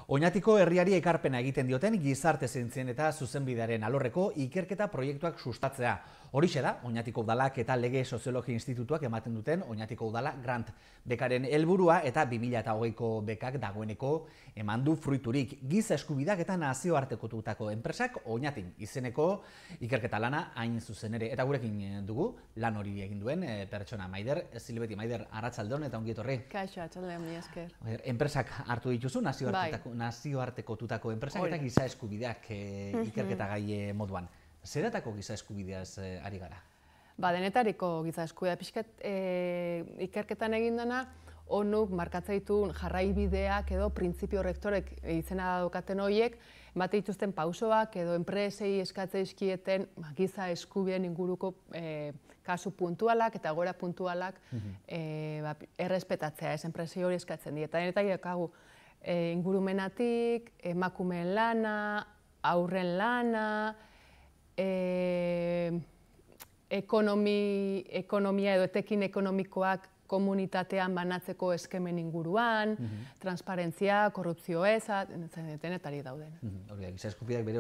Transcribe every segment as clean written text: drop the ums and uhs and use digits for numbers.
Oñatiko herriari ekarpena egiten dioten gizarte zientzien eta zuzenbidearen alorreko ikerketa proiektuak sustatzea. Horixe da, Oñatiko Udalak eta Lege Soziologia Institutuak ematen duten Oñatiko Udala Grant bekaren helburua eta 2020ko bekak dagoeneko eman du fruiturik. Giza eskubideak eta nazioartekotutako enpresak Oñatin izeneko ikerketa lana hain zuzen ere. Eta gurekin dugu lan hori egin duen pertsona Maider, Silbeti Maider, arratsaldeon eta ongi etorri. Kaixo, arratsaldeon, mila esker. Enpresak hartu dituzu, nazioartekotutako enpresak eta giza eskubideak ikerketa gai moduan. Zeratako giza eskubideaz ari gara? Denetariko giza eskubidea pixkat ikerketan egin dena, onuk markatzen dituen jarraibideak edo printzipio rektorek izena daukaten horiek, bate dituzten pausoak edo enpresei eskatzen dizkieten giza eskubideen inguruko kasu puntualak eta egoera puntualak errespetatzea, enpresei hori eskatzen die. Eta denetariko daukagu ingurumenatik, emakumeen lana, haurren lana, ekonomia edo etekin ekonomikoak komunitatean banatzeko eskemen inguruan, transparentzia, korrupzio eza, denetari dauden. Giza eskubideak bere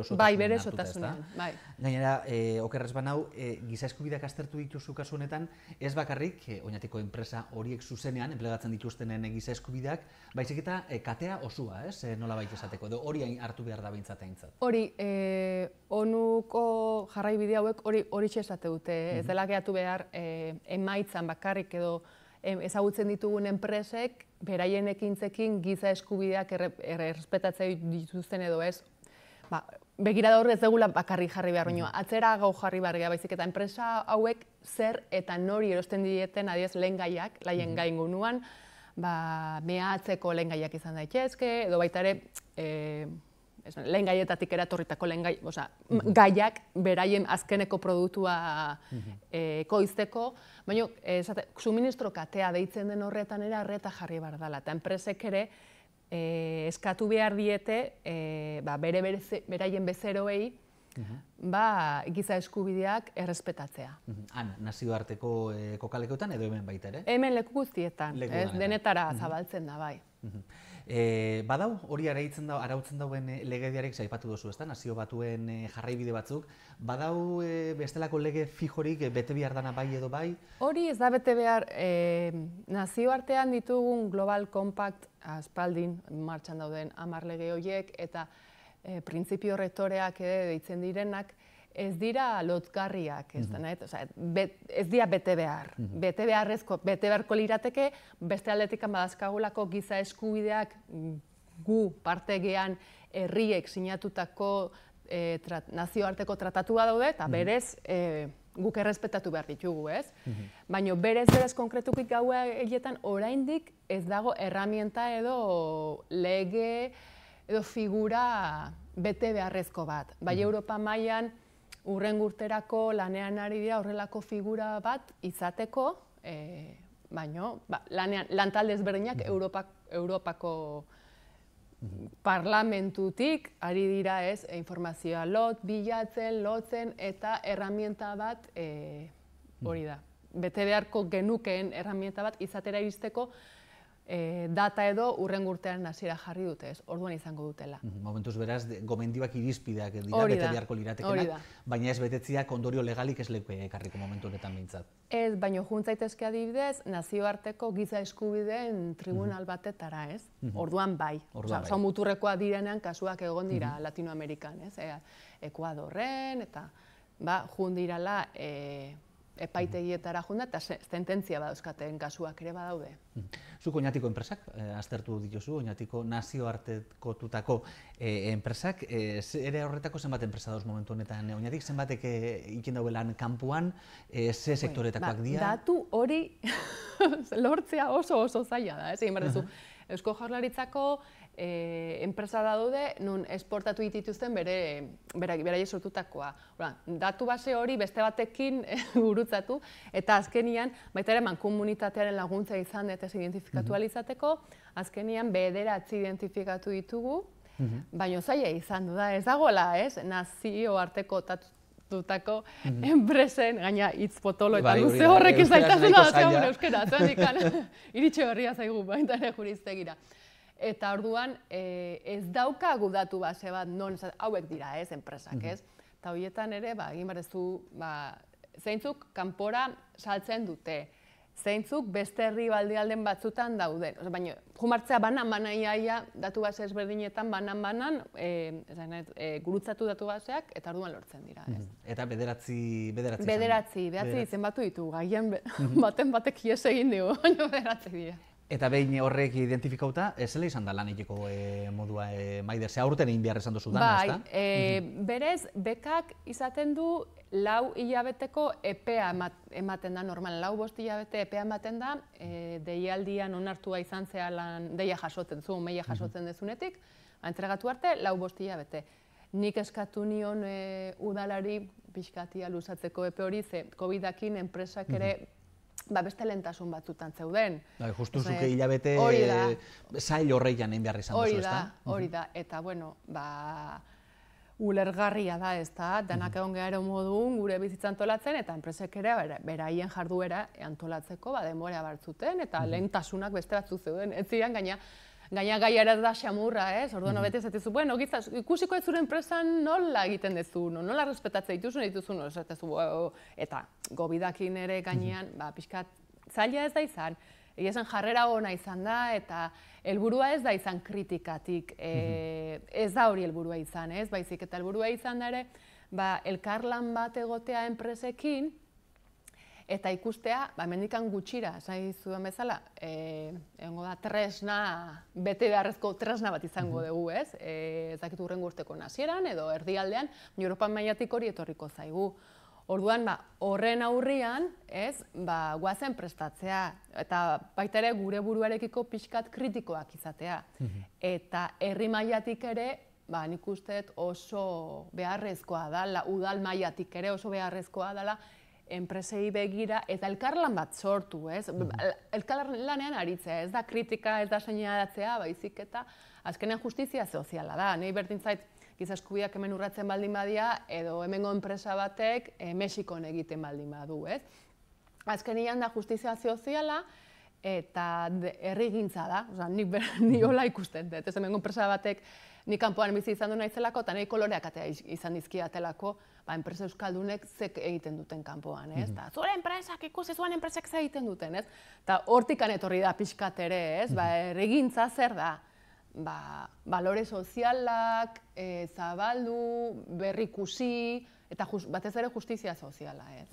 osotasunean. Gainera, okerrez banau, giza eskubideak aztertu dituzu kasu honetan, ez bakarrik Oñatiko enpresa horiek zuzenean, enplegatzen dituztenen giza eskubideak, baizik eta katea osua, nola baita esateko, edo hori hartu behar da behintzat aintzat. Hori, onuko jarraibide hauek hori esate dute, ez dela gehatu behar emaitzan bakarrik edo ezagutzen ditugun enpresek, beraien ekintzekin giza eskubideak errespetatzen dituzten edo ez. Begirada hor ez dugula bakarrik jarri behar, baina atzera gau jarri behar geha, baizik eta enpresa hauek zer eta nori erosten dieten adiez lehengaiak, laien gai inguruan, mehatzeko lehengaiak izan daitezke, edo baita ere, lehengaietatik eratorritako gaiak beraien azkeneko produktua ekoizteko, baina suministro katea deitzen den horretan ere arreta jarri behar dela. Eta enpresek ere eskatu behar diete beraien bezeroei giza eskubideak errespetatzea. Nazioarteko kokalekoetan edo hemen baita ere? Hemen leku guztietan, denetara zabaltzen da, bai. Badau, hori arautzen dauen legediarek aipatu duzu, ezta? Nazio batuen jarraibide batzuk. Badau bestelako lege fijorik bete behar dana bai edo bai? Hori ez da bete behar, nazioartean ditugun Global Compact aspaldin martxan dauden 10 lege horiek eta printzipio rektoreak deitzen direnak, ez dira lotgarriak, ez dira bete behar. Bete beharko lirateke, beste aldetikan badazkagulako giza eskubideak gu partegean herriek sinatutako nazioarteko tratatua daude, eta berez guk errespetatu behar ditugu, ez? Baina berez konkretukik gaua egietan oraindik ez dago erramienta edo lege edo figura bete beharrezko bat. Bai Europa mailan urren urterako lanean ari dira horrelako figura bat izateko, baina lantalde ezberdinak Europako parlamentutik ari dira informazioa bilatzen, lotzen eta erramienta bat hori da. Bete beharko genukeen erramienta bat izatera iristeko data edo urren urtean hasiera jarri dute, orduan izango dutela. Momentuz beraz, gomendioak irizpideak dira, bete beharko liratekenak, baina ez betetziak ondorio legalik ez leku ekarriko momentu honetan behintzat. Ez, baina juntzaitezke adibidez, nazioarteko giza eskubideen tribunal batetara, ez? Orduan bai. Oso muturrekoa direnean kasuak egon dira Latinoamerikan, ez? Ekuadorren, eta jundirala epaitegietara junda eta sententzia badauzkaten kasuak ere badaude. Zuk Oñatiko enpresak aztertu dituzu, Oñatiko nazioartekotutako enpresak, ere horretako zenbat enpresa dauz momentu honetan Oñatik, zenbatek ikin dauelan kanpuan, ze sektoretakoak dira? Datu hori lortzea oso zaila da, egin behar duzu. Eusko Jaurlaritzako enpresa daude, nun esportatu dituzten beraiek sortutakoa. Datu base hori beste batekin gurutzatu, eta azkenian, baita ere mankomunitatearen laguntza izan eta identifikatu izateko, azkenian 9 identifikatu ditugu, baina zaila izan du da, ez dagoela, nazioarteko tutako enpresen, gaina hitz potolo eta luze horrek izaitazen da, euskera, iritxe berria zaigu baita ere juristegira. Eta orduan ez daukagu datu base bat non hauek dira, enpresak, ez? Eta horietan ere, egin barezu, zeintzuk kanpora saltzen dute, zeintzuk beste herrialdean batzutan dauden. Baina, jumartzea banan iaia datu base ezberdinetan banan gurutzatu datu baseak eta orduan lortzen dira. Eta bederatzi zenbatu ditu, gaian batek ies egin digu, baina bederatzi dira. Eta behin horrek identifikauta, zela izan da lan egiteko modua, Maider, ze aurten egin behar esan duzu dana, ezta? Bai, berez, bekak izaten du 4 hilabeteko epea ematen da, normal, 4-5 hilabete epea ematen da, deialdian onartua izan zea lan, deia jasotzen zu, meia jasotzen dezunetik, entregatu arte, 4-5 hilabete. Nik eskatu nion udalari pixkatia luzatzeko epe hori, ze COVID-akin enpresak ere beste lehentasun batzutan zeuden. Justu zuke hilabete zail horreian egin behar izan duzu, ezta? Hori da, eta bueno, ulergarria da, ezta, danak egon gero modun gure bizitza antolatzen, eta enpresek ere beraien jarduera antolatzeko denbora bartzuten, eta lehentasunak beste batzuk zeuden. Ez ziren, gaina gaiara da xamurra, orduan beti esatezu, bueno, ikusiko ez zure enpresan nola egiten dezu, nola respetatzen dituzun, eta gobidakin ere gainean, pixkat zaila ez da izan, egiazan jarrera ona izan da, eta helburua ez da izan kritikatik, ez da hori helburua izan, baizik, eta helburua izan da ere, elkarlan bat egotea enpresekin, eta ikustea, mendikan gutxira, zai zuen bezala, egongo da tresna, bete beharrezko tresna bat izango dugu, ez? Ez dakit hurrengo urteko hasieran edo erdialdean, Europan mailatik hori etorriko zaigu. Orduan, horren aurrian, guazen prestatzea, eta baita ere gure buruarekiko pixkat kritikoak izatea. Eta herri mailatik ere, nik usteet oso beharrezkoa da, udal mailatik ere oso beharrezkoa dela, enpresei begira eta elkarlan bat sortu, ez? Elkarlanean aritzea, ez da kritika, ez da seinalatzea, baizik eta azkenean justizia soziala da. Nei berdin zait, giza eskubideak hemen urratzen baldin badia, edo hemengo enpresa batek Mexikon egiten baldin badu, ez? Azkenean da justizia soziala eta herrigintza da, ni hola ikusten dut, ez hemengo enpresa batek nik kanpoan bizi izan du naizelako, eta nahi koloreak izan dizkidatelako, enpresa euskaldunek zek egiten duten kanpoan, ez? Zure enpresak ikusi zuen enpresak ze egiten duten, ez? Eta hortikan etorri da pixkat ere, ez? Herrigintza zer da? Balore sozialak, zabaldu, berrikusi, eta batez ere justizia soziala, ez?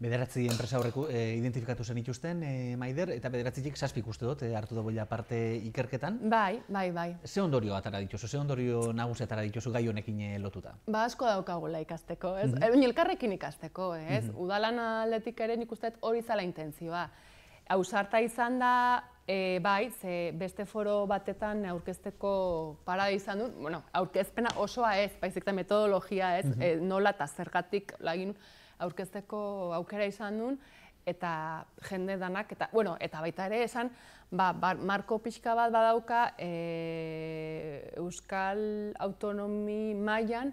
Bederatzi enpresa horrek identifikatu zen ituzten, Maider, eta bederatzitik 7 uste dut, hartu da boila parte ikerketan. Bai. Ze ondorio atara dituzu, ze ondorio nagusi atara dituzu gai honekin lotuta? Asko daukagula ikasteko, ez? Baina elkarrekin ikasteko, ez? Udalan aldetik ere nik uste hori zala intentzioa. Ausarta izan da, ze beste foro batetan aurkezteko parada izan dut, aurkezpena osoa ez, baizik eta metodologia ez, nola eta zergatik lagin aurkezteko aukera izan duen, eta jende danak, eta baita ere esan, marko pixka bat badauka Euskal Autonomi mailan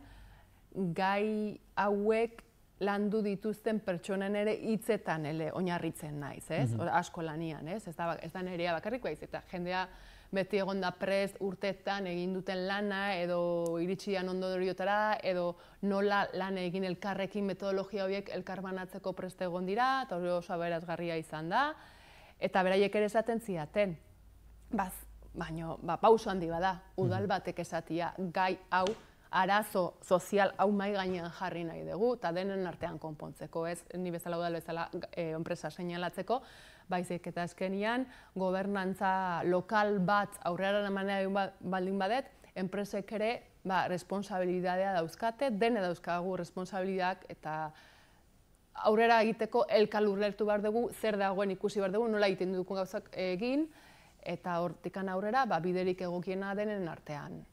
gai hauek landu dituzten pertsonen ere hitzetan oinarritzen naiz, ez? Asko lanian, ez? Ez da nerea bakarrik baiz, eta jendea beti egon da prest urteetan egin duten lana, edo iritsian ondoriotara, edo nola lan egin elkarrekin metodologia horiek elkar banatzeko prest egon dira, eta hori oso aberazgarria izan da, eta beraiek ere esaten zidaten. Baina, pauso handi bada, udal batek esatia gai hau, arazo sozial hau mai gainean jarri nahi dugu, eta denen artean konpontzeko, ez? Ni bezala udal bezala enpresa seinalatzeko, baizik eta azkenian gobernantza lokal bat aurrera emanea baldin badet, enpresek ere responsabilidadea dauzkate, dene dauzkagu responsabilidadak eta aurrera egiteko elkar ulertu behar dugu, zer dagoen ikusi behar dugu, nola egiten dugu gauzak egin, eta hortikan aurrera biderik egokiena denen artean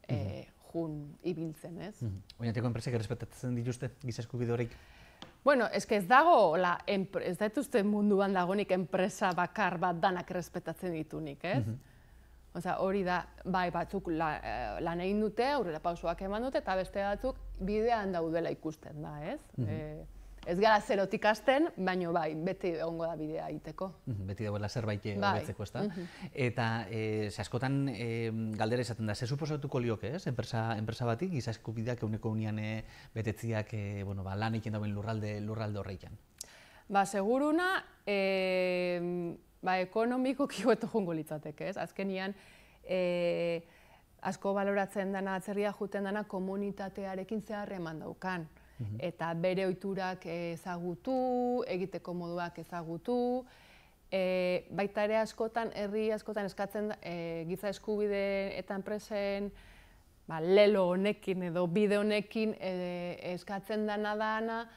ibiltzen, ez? Oinatiko enpresek errespetatzen dituzte giza eskubide horiek? Bueno, ez dago, ez dituzte munduan dagoenik enpresa bakar bat danak errespetatzen ditunik, ez? Hori da, batzuk lan egin dute, aurrera pausoak eman dute, eta beste batzuk bidean daudela ikusten da, ez? Ez gara zerotik hasten, baina bai, beti egongo da bidea egiteko. Beti dagoela zerbait hobetzeko, ezta? Eta askotan galdera izaten da, ze suposatuko lioke, ez? Enpresa batik, giza eskubideak ehuneko ehunean betetziak lan egiten dauen lurralde horreikan. Seguruna, ekonomikoki hobeto joango litzateke, ez? Azkenian, asko baloratzen dena, atzerria joeten dena, komunitatearekin ze harreman daukan. Eta bere ohiturak ezagutu, egiteko moduak ezagutu, baita ere askotan, herri askotan eskatzen giza eskubide eta enpresen lelo honekin edo bide honekin eskatzen dana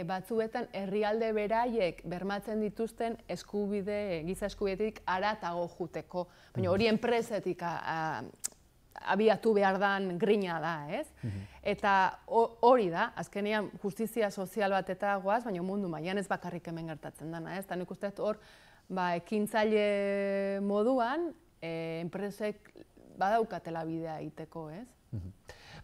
batzuetan herrialde beraiek bermatzen dituzten giza eskubidetik haratago joateko. Baina hori enpresetik abiatu behar dan grina da, ez? Eta hori da, azkenean justizia sozial bat eta goaz, baina mundu mailan ez bakarrik hemen gertatzen dana, ez? Eta nik uste hor, ekintzaile moduan, enpresek badaukatela bidea egiteko, ez?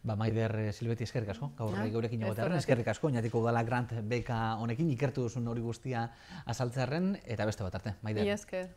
Maider Silbeti, eskerrik asko, gaur gurekin egotearen, eskerrik asko, Oñatiko Udala Grant beka honekin, ikertu duzun hori guztia azaltzearen, eta beste bat arte, Maider. Mila esker.